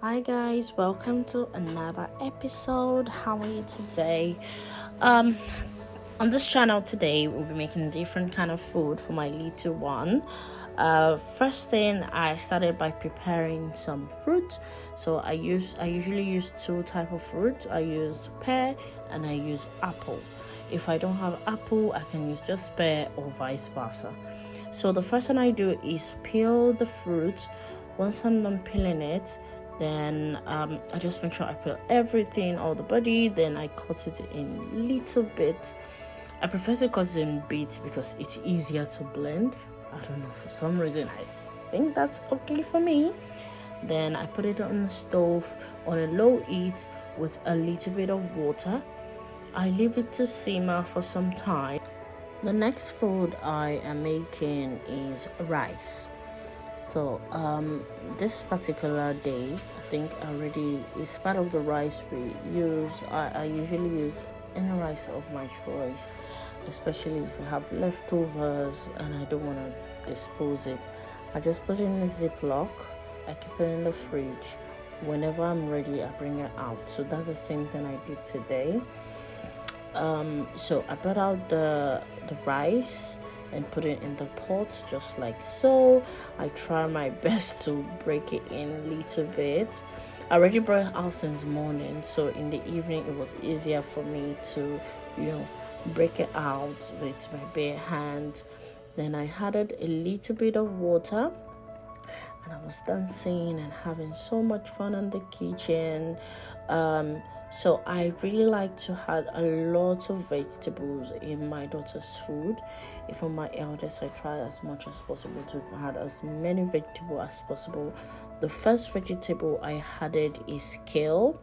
Hi guys, welcome to another episode. How are you today? Um on this channel today we'll be making different kind of food for my little one. First thing, I started by preparing some fruit. So I usually use two type of fruit. I use pear and I use apple. If I don't have apple, I can use just pear or vice versa. So the first thing I do is peel the fruit. Once I'm done peeling it, then I just make sure I peel everything, all the body, then I cut it in little bit. I prefer to cut it in bits because it's easier to blend. I don't know, for some reason I think that's okay for me. Then I put it on the stove on a low heat with a little bit of water. I leave it to simmer for some time. The next food I am making is rice. So this particular day, I think already is part of the rice we use. I usually use any rice of my choice, especially if I have leftovers and I don't want to dispose it. I just put it in a Ziploc. I keep it in the fridge. Whenever I'm ready, I bring it out. So that's the same thing I did today. So I brought out the rice and put it in the pot just like so. I try my best to break it in a little bit. I already brought it out since morning, so in the evening it was easier for me to break it out with my bare hands. Then I added a little bit of water and I was dancing and having so much fun in the kitchen. So I really like to add a lot of vegetables in my daughter's food. If for my eldest, I try as much as possible to add as many vegetables as possible. The first vegetable I added is kale,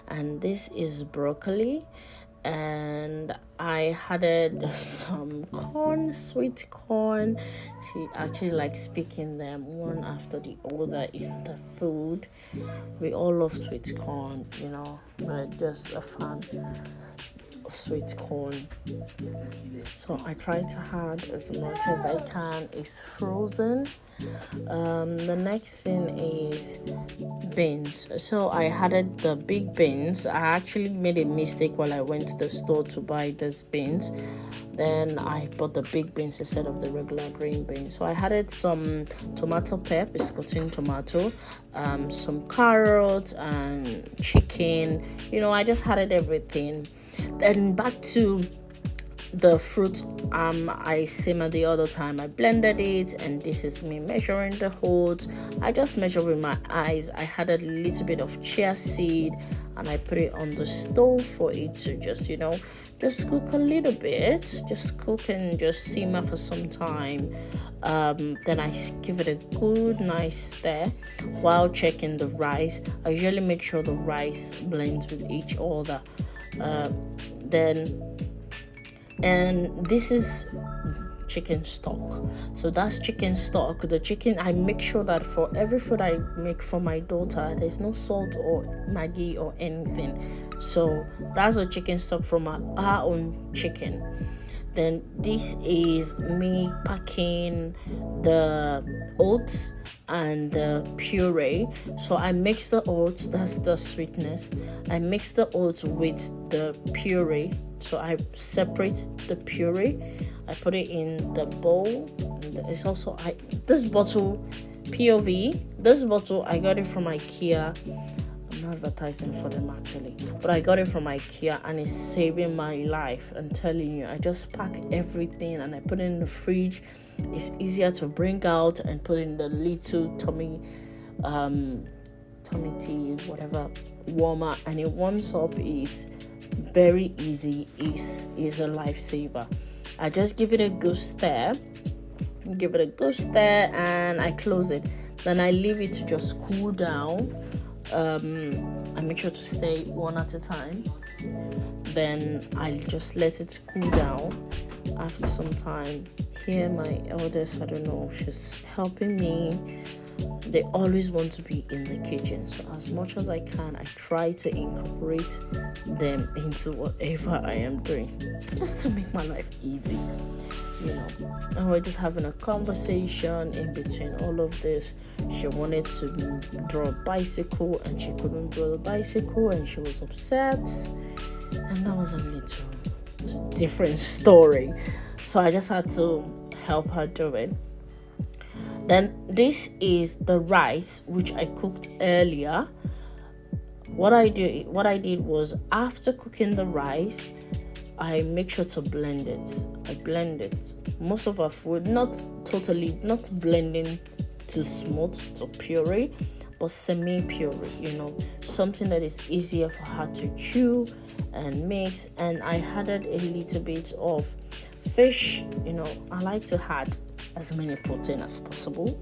and this is broccoli. And I added some corn, sweet corn. She actually likes picking them one after the other in the food. We all love sweet corn, we're just a fan of sweet corn. So I try to add as much as I can. It's frozen. The next thing is beans. So I added the big beans. I actually made a mistake while I went to the store to buy these beans. Then I bought the big beans instead of the regular green beans. So I added some tomato pep, biscuiting tomato, some carrots and chicken. I just added everything. Then back to the fruit I simmered the other time. I blended it, and this is me measuring the oats. I just measured with my eyes. I added a little bit of chia seed and I put it on the stove for it to just cook a little bit. Just cook and just simmer for some time. Then I give it a good nice stir while checking the rice. I usually make sure the rice blends with each other. And this is chicken stock. So that's chicken stock. The chicken, I make sure that for every food I make for my daughter, there's no salt or Maggi or anything. So that's the chicken stock from our own chicken. Then this is me packing the oats and the puree. So I mix the oats, that's the sweetness. I mix the oats with the puree. So I separate the puree. I put it in the bowl. It's also this bottle POV. This bottle I got it from IKEA. I'm not advertising for them actually, but I got it from IKEA and it's saving my life. I'm telling you, I just pack everything and I put it in the fridge. It's easier to bring out and put in the little tummy tea, whatever, warmer, and it warms up. Is very easy. Is a lifesaver. I just give it a good stir. And I close it. Then I leave it to just cool down. I make sure to stay one at a time. Then I just let it cool down. After some time, here my eldest, I don't know, she's helping me they always want to be in the kitchen. So as much as I can, I try to incorporate them into whatever I am doing, just to make my life easy, And we're just having a conversation in between all of this. She wanted to draw a bicycle and she couldn't draw the bicycle and she was upset, and that was a different story. So I just had to help her do it. Then this is the rice which I cooked earlier. What I did was, after cooking the rice, I make sure to blend it. I blend it. Most of our food, not blending to smooth, to puree, but semi-puree, something that is easier for her to chew and mix. And I added a little bit of fish. I like to add as many protein as possible.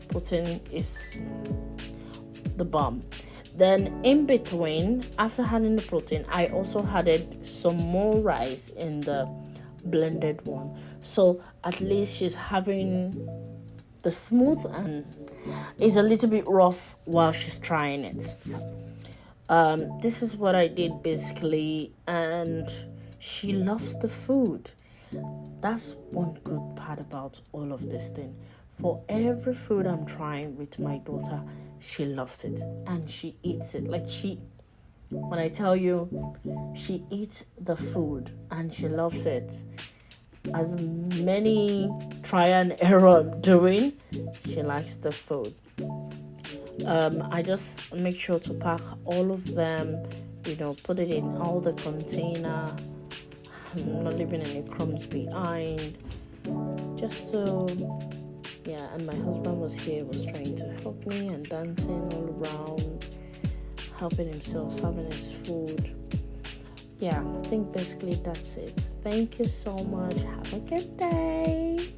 Protein is the bomb. Then in between, after adding the protein, I also added some more rice in the blended one. So at least she's having the smooth and is a little bit rough while she's trying it. So, this is what I did basically, and she loves the food. That's one good part about all of this thing. For every food I'm trying with my daughter, she loves it and she eats it. When I tell you, she eats the food and she loves it. As many try and error I'm doing, she likes the food. I just make sure to pack all of them, put it in all the container. I'm not leaving any crumbs behind. And my husband was trying to help me and dancing all around, helping himself, having his food. I think basically that's it. Thank you so much. Have a good day.